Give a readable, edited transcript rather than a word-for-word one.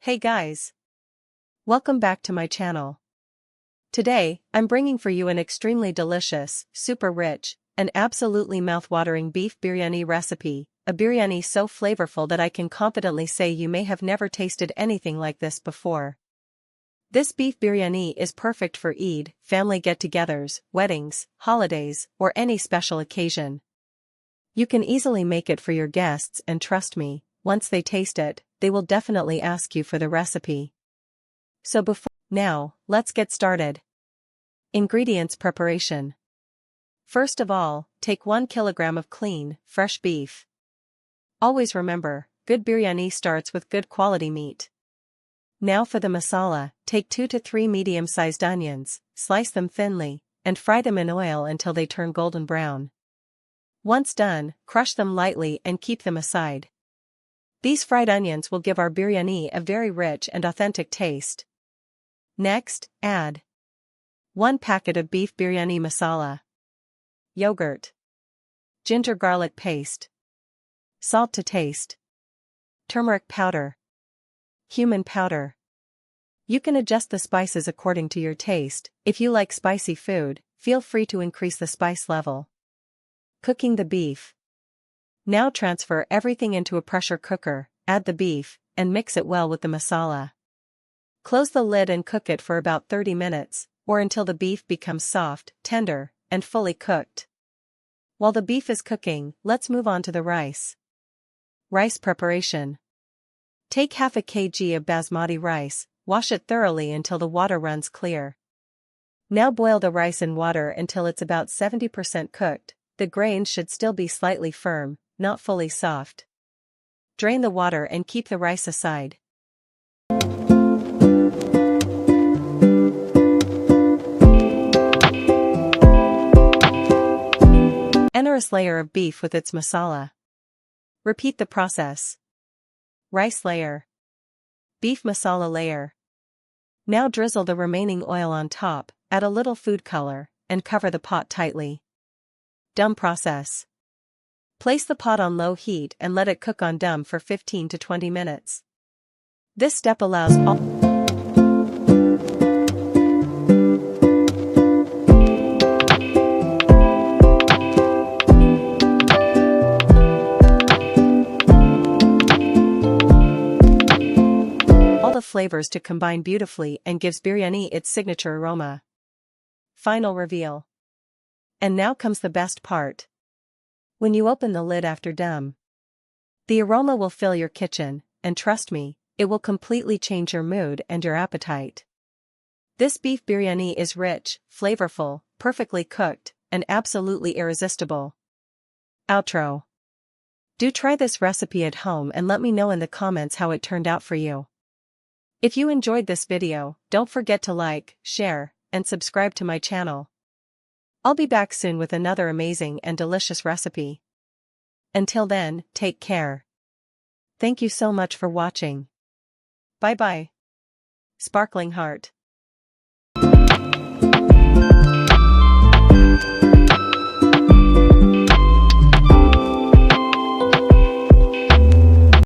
Hey guys! Welcome back to my channel. Today, I'm bringing for you an extremely delicious, super rich, and absolutely mouth-watering beef biryani recipe, a biryani so flavorful that I can confidently say you may have never tasted anything like this before. This beef biryani is perfect for Eid, family get-togethers, weddings, holidays, or any special occasion. You can easily make it for your guests and trust me, once they taste it, they will definitely ask you for the recipe. Now, let's get started. Ingredients preparation. First of all, take 1 kilogram of clean, fresh beef. Always remember, good biryani starts with good quality meat. Now for the masala, take 2 to 3 medium-sized onions, slice them thinly, and fry them in oil until they turn golden brown. Once done, crush them lightly and keep them aside. These fried onions will give our biryani a very rich and authentic taste. Next, add 1 packet of beef biryani masala, yogurt, ginger garlic paste, salt to taste, turmeric powder, cumin powder. You can adjust the spices according to your taste. If you like spicy food, feel free to increase the spice level. Cooking the beef. Now transfer everything into a pressure cooker, add the beef, and mix it well with the masala. Close the lid and cook it for about 30 minutes, or until the beef becomes soft, tender, and fully cooked. While the beef is cooking, let's move on to the rice. Rice preparation. Take half a kg of basmati rice, wash it thoroughly until the water runs clear. Now boil the rice in water until it's about 70% cooked. The grains should still be slightly firm, not fully soft. Drain the water and keep the rice aside. Generous layer of beef with its masala. Repeat the process. Rice layer. Beef masala layer. Now drizzle the remaining oil on top, add a little food color, and cover the pot tightly. Dum process. Place the pot on low heat and let it cook on dum for 15 to 20 minutes. This step allows all the flavors to combine beautifully and gives biryani its signature aroma. Final reveal. And now comes the best part. When you open the lid after dum, the aroma will fill your kitchen, and trust me, it will completely change your mood and your appetite. This beef biryani is rich, flavorful, perfectly cooked, and absolutely irresistible. Outro. Do try this recipe at home and let me know in the comments how it turned out for you. If you enjoyed this video, don't forget to like, share, and subscribe to my channel. I'll be back soon with another amazing and delicious recipe. Until then, take care. Thank you so much for watching. Bye bye. Sparkling heart.